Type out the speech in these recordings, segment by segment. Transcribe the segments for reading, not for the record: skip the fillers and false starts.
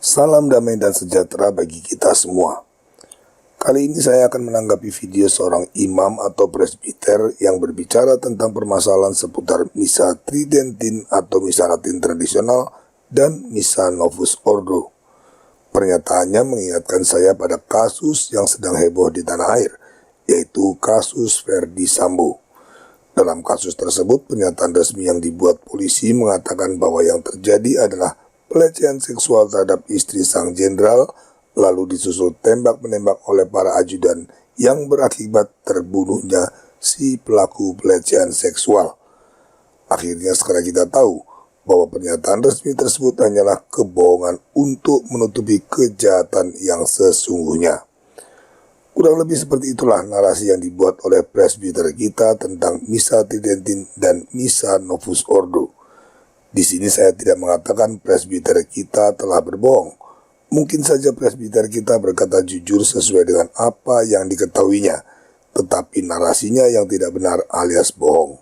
Salam damai dan sejahtera bagi kita semua. Kali ini saya akan menanggapi video seorang imam atau presbiter yang berbicara tentang permasalahan seputar misa Tridentin atau misa Latin tradisional dan misa Novus Ordo. Pernyataannya mengingatkan saya pada kasus yang sedang heboh di tanah air, yaitu kasus Ferdy Sambo. Dalam kasus tersebut, pernyataan resmi yang dibuat polisi mengatakan bahwa yang terjadi adalah pelecehan seksual terhadap istri sang jenderal, lalu disusul tembak-menembak oleh para ajudan yang berakibat terbunuhnya si pelaku pelecehan seksual. Akhirnya sekarang kita tahu bahwa pernyataan resmi tersebut hanyalah kebohongan untuk menutupi kejahatan yang sesungguhnya. Kurang lebih seperti itulah narasi yang dibuat oleh presbiter kita tentang misa Tridentin dan misa Novus Ordo. Di sini saya tidak mengatakan presbiter kita telah berbohong. Mungkin saja presbiter kita berkata jujur sesuai dengan apa yang diketahuinya, tetapi narasinya yang tidak benar alias bohong.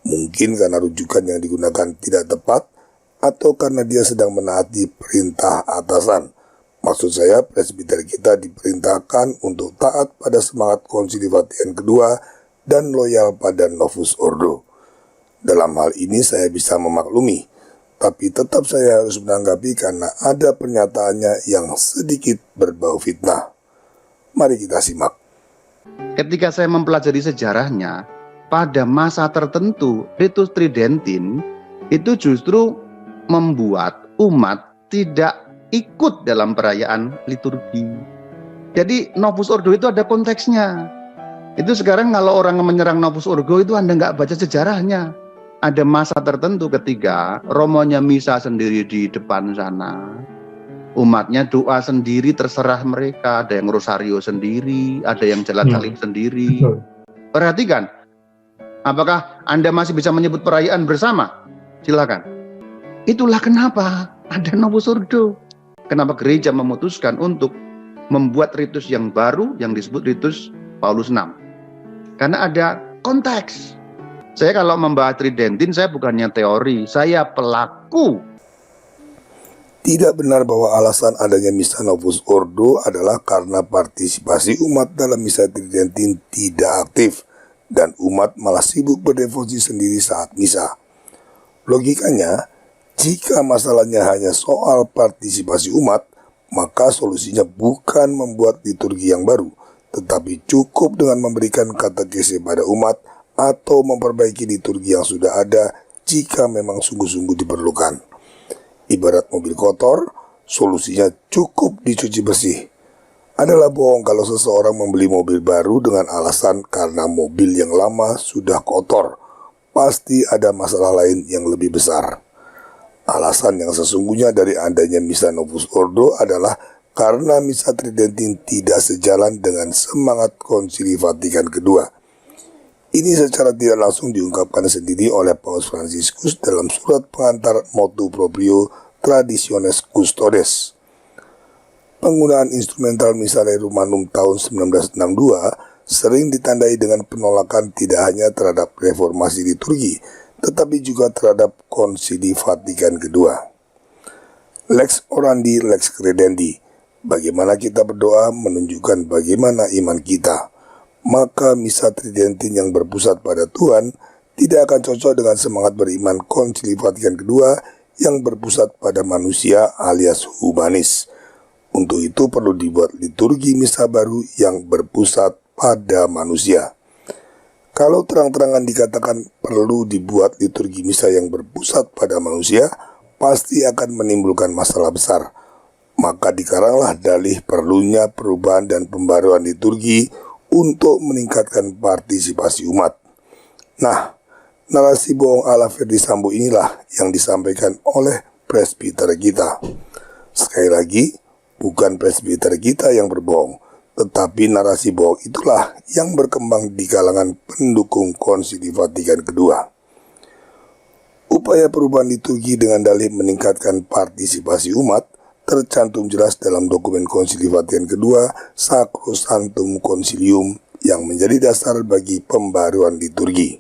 Mungkin karena rujukan yang digunakan tidak tepat, atau karena dia sedang menaati perintah atasan. Maksud saya, presbiter kita diperintahkan untuk taat pada semangat Konsili Vatikan kedua dan loyal pada Novus Ordo. Dalam hal ini saya bisa memaklumi, tapi tetap saya harus menanggapi karena ada pernyataannya yang sedikit berbau fitnah. Mari kita simak. Ketika saya mempelajari sejarahnya, pada masa tertentu ritus Tridentin itu justru membuat umat tidak ikut dalam perayaan liturgi. Jadi Novus Ordo itu ada konteksnya. Itu sekarang kalau orang menyerang Novus Ordo itu Anda nggak baca sejarahnya. Ada masa tertentu ketika romonya misa sendiri di depan sana. Umatnya doa sendiri terserah mereka. Ada yang rosario sendiri, ada yang jalan salib sendiri. Perhatikan, apakah Anda masih bisa menyebut perayaan bersama? Silakan. Itulah kenapa ada Novus Ordo. Kenapa gereja memutuskan untuk membuat ritus yang baru yang disebut ritus Paulus VI. Karena ada konteks. Saya kalau membahas Tridentin, saya bukannya teori, saya pelaku. Tidak benar bahwa alasan adanya misa Novus Ordo adalah karena partisipasi umat dalam misa Tridentin tidak aktif dan umat malah sibuk berdevosi sendiri saat misa. Logikanya, jika masalahnya hanya soal partisipasi umat, maka solusinya bukan membuat liturgi yang baru, tetapi cukup dengan memberikan katekese pada umat atau memperbaiki liturgi yang sudah ada jika memang sungguh-sungguh diperlukan. Ibarat mobil kotor, solusinya cukup dicuci bersih. Adalah bohong kalau seseorang membeli mobil baru dengan alasan karena mobil yang lama sudah kotor. Pasti ada masalah lain yang lebih besar. Alasan yang sesungguhnya dari adanya misa Novus Ordo adalah karena misa Tridentin tidak sejalan dengan semangat Konsili Vatikan kedua. Ini secara tidak langsung diungkapkan sendiri oleh Paus Fransiskus dalam surat pengantar Motu Proprio Traditionis Custodes. Penggunaan instrumental misa Rerum tahun 1962 sering ditandai dengan penolakan tidak hanya terhadap reformasi liturgi, tetapi juga terhadap Konsili Vatikan kedua. Lex orandi, lex credendi. Bagaimana kita berdoa menunjukkan bagaimana iman kita. Maka misa Tridentin yang berpusat pada Tuhan tidak akan cocok dengan semangat beriman Konsili Vatikan kedua yang berpusat pada manusia alias humanis. Untuk itu perlu dibuat liturgi misa baru yang berpusat pada manusia. Kalau terang-terangan dikatakan perlu dibuat liturgi misa yang berpusat pada manusia, pasti akan menimbulkan masalah besar. Maka dikaranglah dalih perlunya perubahan dan pembaruan liturgi untuk meningkatkan partisipasi umat. Nah, narasi bohong ala Ferdy Sambo inilah yang disampaikan oleh presbiter kita. Sekali lagi, bukan presbiter kita yang berbohong, tetapi narasi bohong itulah yang berkembang di kalangan pendukung Konsili Vatikan kedua. Upaya perubahan liturgi dengan dalih meningkatkan partisipasi umat tercantum jelas dalam dokumen Konsili Vatikan kedua Sacrosanctum Concilium yang menjadi dasar bagi pembaruan liturgi.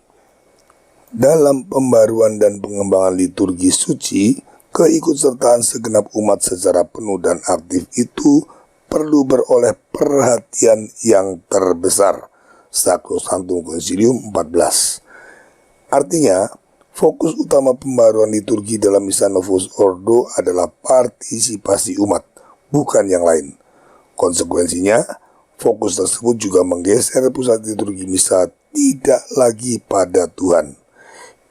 Dalam pembaruan dan pengembangan liturgi suci, keikutsertaan segenap umat secara penuh dan aktif itu perlu beroleh perhatian yang terbesar. Sacrosanctum Concilium 14. Artinya, fokus utama pembaruan liturgi dalam Missa Novus Ordo adalah partisipasi umat, bukan yang lain. Konsekuensinya, fokus tersebut juga menggeser pusat liturgi misa tidak lagi pada Tuhan.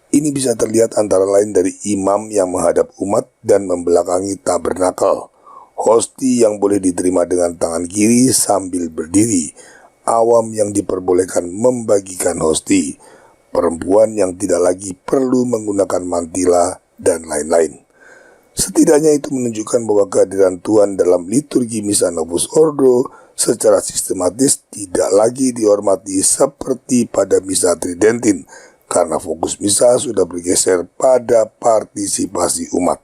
Ini bisa terlihat antara lain dari imam yang menghadap umat dan membelakangi tabernakel, hosti yang boleh diterima dengan tangan kiri sambil berdiri, awam yang diperbolehkan membagikan hosti, perempuan yang tidak lagi perlu menggunakan mantila, dan lain-lain. Setidaknya itu menunjukkan bahwa kehadiran Tuhan dalam liturgi Missa Novus Ordo secara sistematis tidak lagi dihormati seperti pada Missa Tridentin, karena fokus misa sudah bergeser pada partisipasi umat.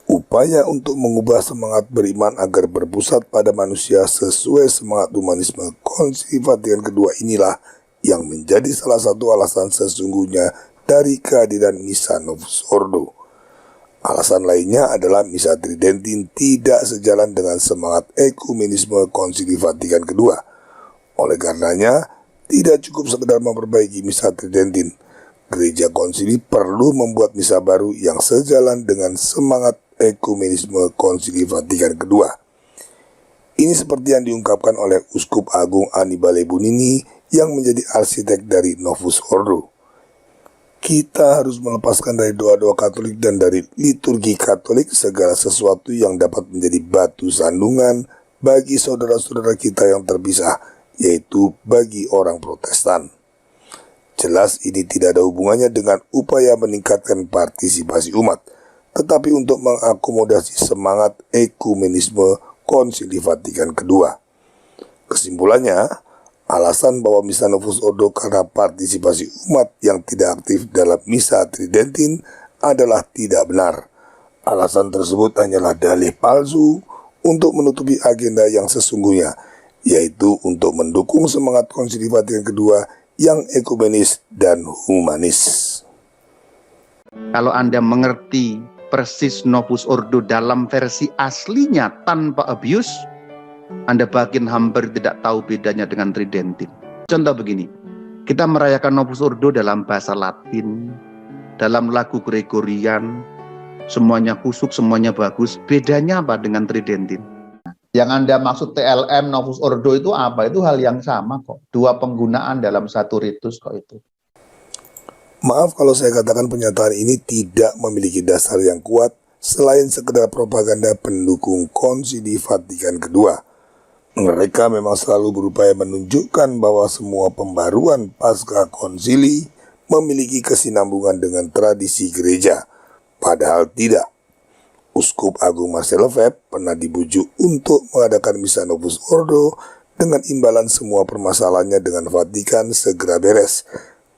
Upaya untuk mengubah semangat beriman agar berpusat pada manusia sesuai semangat humanisme Konsili Vatikan II inilah yang menjadi salah satu alasan sesungguhnya dari kehadiran Missa Novus Ordo. Alasan lainnya adalah Missa Tridentin tidak sejalan dengan semangat ekumenisme Konsili Vatikan II. Oleh karenanya, tidak cukup sekedar memperbaiki Missa Tridentin. Gereja konsili perlu membuat misa baru yang sejalan dengan semangat ekumenisme Konsili Vatikan II. Ini seperti yang diungkapkan oleh Uskup Agung Annibale Bunini yang menjadi arsitek dari Novus Ordo. Kita harus melepaskan dari doa-doa Katolik dan dari liturgi Katolik segala sesuatu yang dapat menjadi batu sandungan bagi saudara-saudara kita yang terpisah, yaitu bagi orang Protestan. Jelas ini tidak ada hubungannya dengan upaya meningkatkan partisipasi umat, tetapi untuk mengakomodasi semangat ekumenisme Konsili Vatikan II. Kesimpulannya, alasan bahwa Missa Novus Ordo karena partisipasi umat yang tidak aktif dalam Missa Tridentin adalah tidak benar. Alasan tersebut hanyalah dalih palsu untuk menutupi agenda yang sesungguhnya, yaitu untuk mendukung semangat Konsili Vatikan II yang ekumenis dan humanis. Kalau Anda mengerti persis Novus Ordo dalam versi aslinya tanpa abuse, Anda makin hampir tidak tahu bedanya dengan Tridentin. Contoh begini, kita merayakan Novus Ordo dalam bahasa Latin, dalam lagu Gregorian, semuanya kusuk, semuanya bagus. Bedanya apa dengan Tridentin? Yang Anda maksud TLM Novus Ordo itu apa? Itu hal yang sama kok. Dua penggunaan dalam satu ritus kok itu. Maaf kalau saya katakan pernyataan ini tidak memiliki dasar yang kuat selain sekedar propaganda pendukung Konsili Vatikan II. Mereka memang selalu berupaya menunjukkan bahwa semua pembaruan pasca konsili memiliki kesinambungan dengan tradisi gereja. Padahal tidak. Uskup Agung Marcel Lefebvre pernah dibujuk untuk mengadakan Missa Novus Ordo dengan imbalan semua permasalahannya dengan Vatikan segera beres,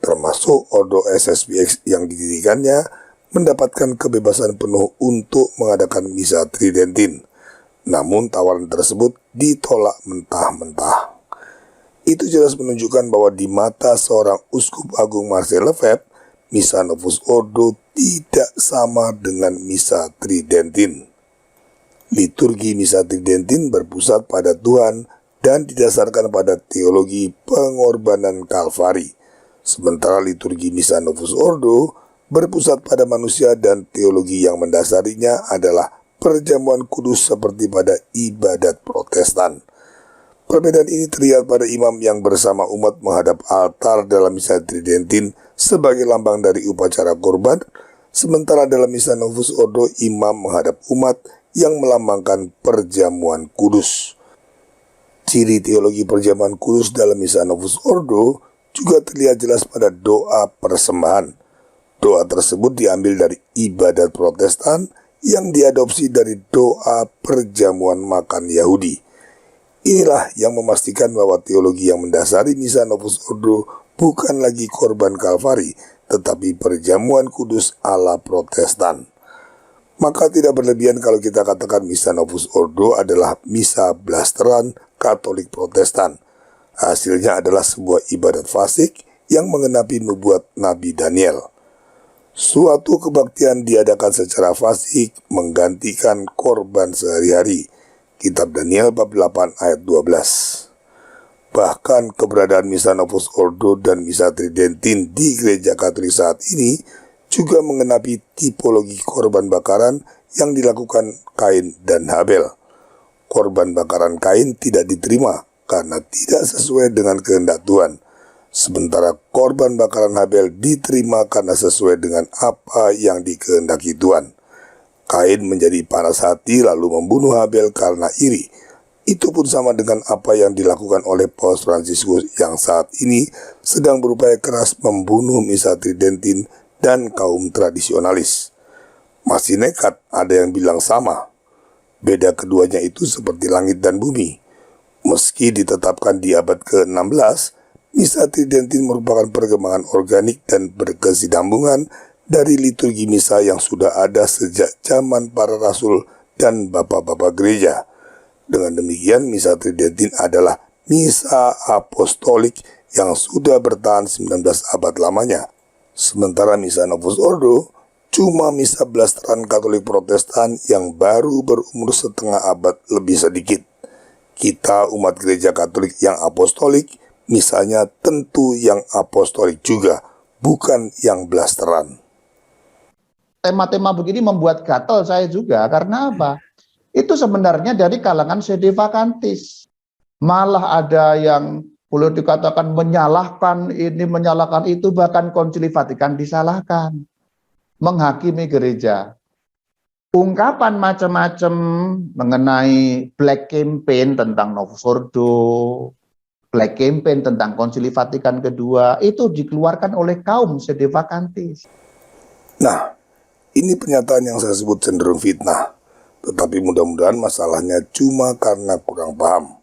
termasuk Ordo SSPX yang didirikannya mendapatkan kebebasan penuh untuk mengadakan Missa Tridentin. Namun tawaran tersebut ditolak mentah-mentah. Itu jelas menunjukkan bahwa di mata seorang Uskup Agung Marcel Lefebvre, Missa Novus Ordo tidak sama dengan Missa Tridentin. Liturgi Missa Tridentin berpusat pada Tuhan dan didasarkan pada teologi pengorbanan Kalvari. Sementara liturgi Missa Novus Ordo berpusat pada manusia dan teologi yang mendasarinya adalah perjamuan kudus seperti pada ibadat Protestan. Perbedaan ini terlihat pada imam yang bersama umat menghadap altar dalam Missa Tridentin sebagai lambang dari upacara kurban, sementara dalam Missa Novus Ordo imam menghadap umat yang melambangkan perjamuan kudus. Ciri teologi perjamuan kudus dalam Missa Novus Ordo juga terlihat jelas pada doa persembahan. Doa tersebut diambil dari ibadat Protestan yang diadopsi dari doa perjamuan makan Yahudi. Inilah yang memastikan bahwa teologi yang mendasari Missa Novus Ordo bukan lagi korban Kalvari, tetapi perjamuan kudus ala Protestan. Maka tidak berlebihan kalau kita katakan Missa Novus Ordo adalah misa blasteran Katolik Protestan. Hasilnya adalah sebuah ibadat fasik yang mengenapi nubuat Nabi Daniel. Suatu kebaktian diadakan secara fasik menggantikan korban sehari-hari. Kitab Daniel bab 8 ayat 12. Bahkan keberadaan misa Novus Ordo dan misa Tridentin di gereja Katolik saat ini juga mengenapi tipologi korban bakaran yang dilakukan Kain dan Habel. Korban bakaran Kain tidak diterima karena tidak sesuai dengan kehendak Tuhan. Sementara korban bakaran Habel diterima karena sesuai dengan apa yang dikehendaki Tuhan. Kain menjadi panas hati lalu membunuh Habel karena iri. Itu pun sama dengan apa yang dilakukan oleh Paus Fransiskus yang saat ini sedang berupaya keras membunuh misa Tridentin dan kaum tradisionalis. Masih nekat, ada yang bilang sama. Beda keduanya itu seperti langit dan bumi. Meski ditetapkan di abad ke-16, misa Tridentin merupakan perkembangan organik dan berkesinambungan dari liturgi misa yang sudah ada sejak zaman para rasul dan bapak-bapak gereja. Dengan demikian, misa Tridentin adalah misa apostolik yang sudah bertahan 19 abad lamanya. Sementara misa Novus Ordo cuma misa blasteran Katolik Protestan yang baru berumur setengah abad lebih sedikit. Kita umat gereja Katolik yang apostolik, misalnya tentu yang apostolik juga, bukan yang blasteran. Tema-tema begini membuat gatal saya juga, karena apa? Itu sebenarnya dari kalangan sedevakantis. Malah ada yang boleh dikatakan menyalahkan ini, menyalahkan itu, bahkan Konsili Vatikan disalahkan. Menghakimi gereja. Ungkapan macam-macam mengenai black campaign tentang Novus Ordo, black campaign tentang Konsili Vatikan kedua, itu dikeluarkan oleh kaum sedevakantis. Nah, ini pernyataan yang saya sebut cenderung fitnah. Tetapi mudah-mudahan masalahnya cuma karena kurang paham.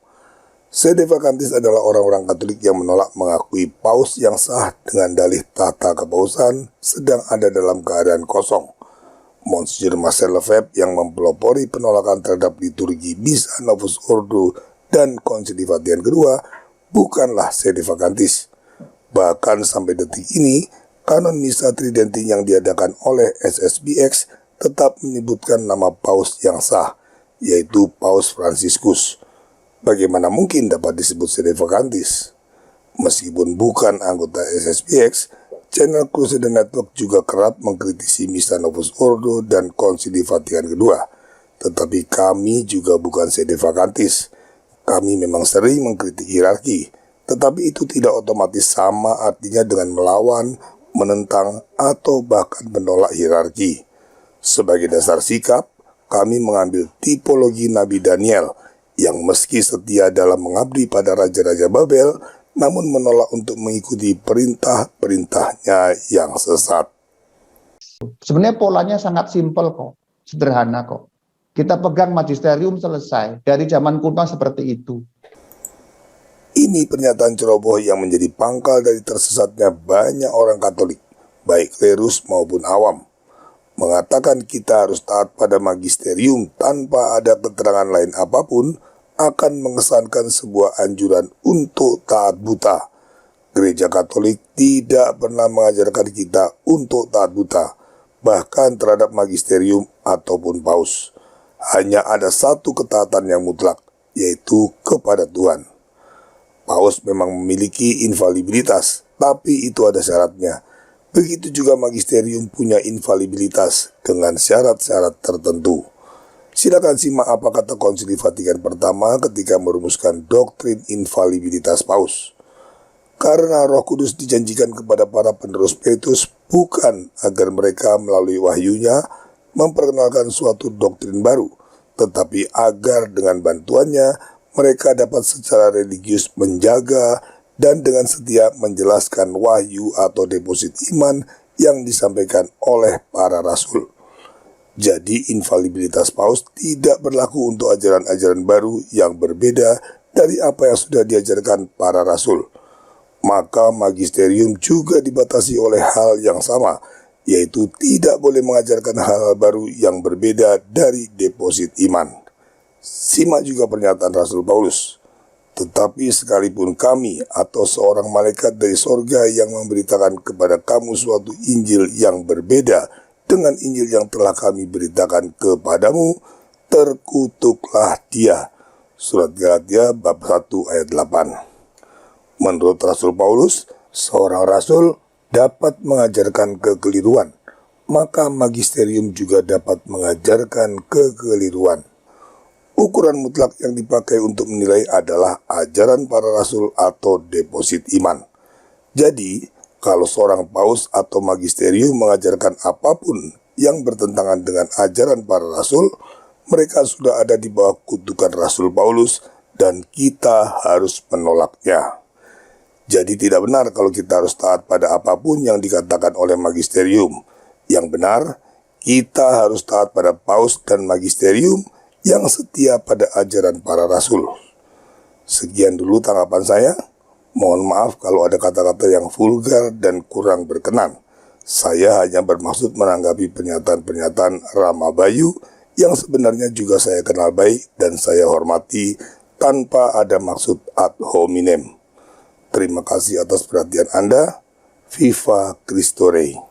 Sedevakantis adalah orang-orang Katolik yang menolak mengakui paus yang sah dengan dalih tahta kepausan sedang ada dalam keadaan kosong. Monsignor Marcel Lefebvre yang mempelopori penolakan terhadap liturgi misa Novus Ordo dan Konsili Vatikan kedua bukanlah sedevakantis. Bahkan sampai detik ini, kanon misa Tridentin yang diadakan oleh SSBX tetap menyebutkan nama paus yang sah, yaitu Paus Fransiskus. Bagaimana mungkin dapat disebut sedevakantis? Meskipun bukan anggota SSBX, channel Crusader Network juga kerap mengkritisi misa Novus Ordo dan Konsili Vatikan kedua. Tetapi kami juga bukan sedevakantis. Kami memang sering mengkritik hierarki, tetapi itu tidak otomatis sama artinya dengan melawan, menentang, atau bahkan menolak hierarki. Sebagai dasar sikap, kami mengambil tipologi Nabi Daniel yang meski setia dalam mengabdi pada Raja-Raja Babel, namun menolak untuk mengikuti perintah-perintahnya yang sesat. Sebenarnya polanya sangat simpel kok, sederhana kok. Kita pegang magisterium selesai, dari zaman kuno seperti itu. Ini pernyataan ceroboh yang menjadi pangkal dari tersesatnya banyak orang Katolik, baik klerus maupun awam. Mengatakan kita harus taat pada magisterium tanpa ada keterangan lain apapun akan mengesankan sebuah anjuran untuk taat buta. Gereja Katolik tidak pernah mengajarkan kita untuk taat buta, bahkan terhadap magisterium ataupun paus. Hanya ada satu ketaatan yang mutlak, yaitu kepada Tuhan. Paus memang memiliki infalibilitas, tapi itu ada syaratnya. Begitu juga magisterium punya infalibilitas dengan syarat-syarat tertentu. Silakan simak apa kata Konsili Vatikan pertama ketika merumuskan doktrin infalibilitas paus. Karena Roh Kudus dijanjikan kepada para penerus Petrus bukan agar mereka melalui wahyunya memperkenalkan suatu doktrin baru, tetapi agar dengan bantuannya mereka dapat secara religius menjaga dan dengan setia menjelaskan wahyu atau deposit iman yang disampaikan oleh para rasul. Jadi infalibilitas paus tidak berlaku untuk ajaran-ajaran baru yang berbeda dari apa yang sudah diajarkan para rasul. Maka magisterium juga dibatasi oleh hal yang sama, yaitu tidak boleh mengajarkan hal-hal baru yang berbeda dari deposit iman. Simak juga pernyataan Rasul Paulus. Tetapi sekalipun kami atau seorang malaikat dari sorga yang memberitakan kepada kamu suatu Injil yang berbeda dengan Injil yang telah kami beritakan kepadamu, terkutuklah dia. Surat Galatia bab 1 ayat 8. Menurut Rasul Paulus, seorang rasul dapat mengajarkan kekeliruan, maka magisterium juga dapat mengajarkan kekeliruan. Ukuran mutlak yang dipakai untuk menilai adalah ajaran para rasul atau deposit iman. Jadi, kalau seorang paus atau magisterium mengajarkan apapun yang bertentangan dengan ajaran para rasul, mereka sudah ada di bawah kutukan Rasul Paulus dan kita harus menolaknya. Jadi tidak benar kalau kita harus taat pada apapun yang dikatakan oleh magisterium. Yang benar, kita harus taat pada paus dan magisterium yang setia pada ajaran para rasul. Sekian dulu tanggapan saya. Mohon maaf kalau ada kata-kata yang vulgar dan kurang berkenan. Saya hanya bermaksud menanggapi pernyataan-pernyataan Rama Bayu yang sebenarnya juga saya kenal baik dan saya hormati tanpa ada maksud ad hominem. Terima kasih atas perhatian Anda. Viva Cristo Rey.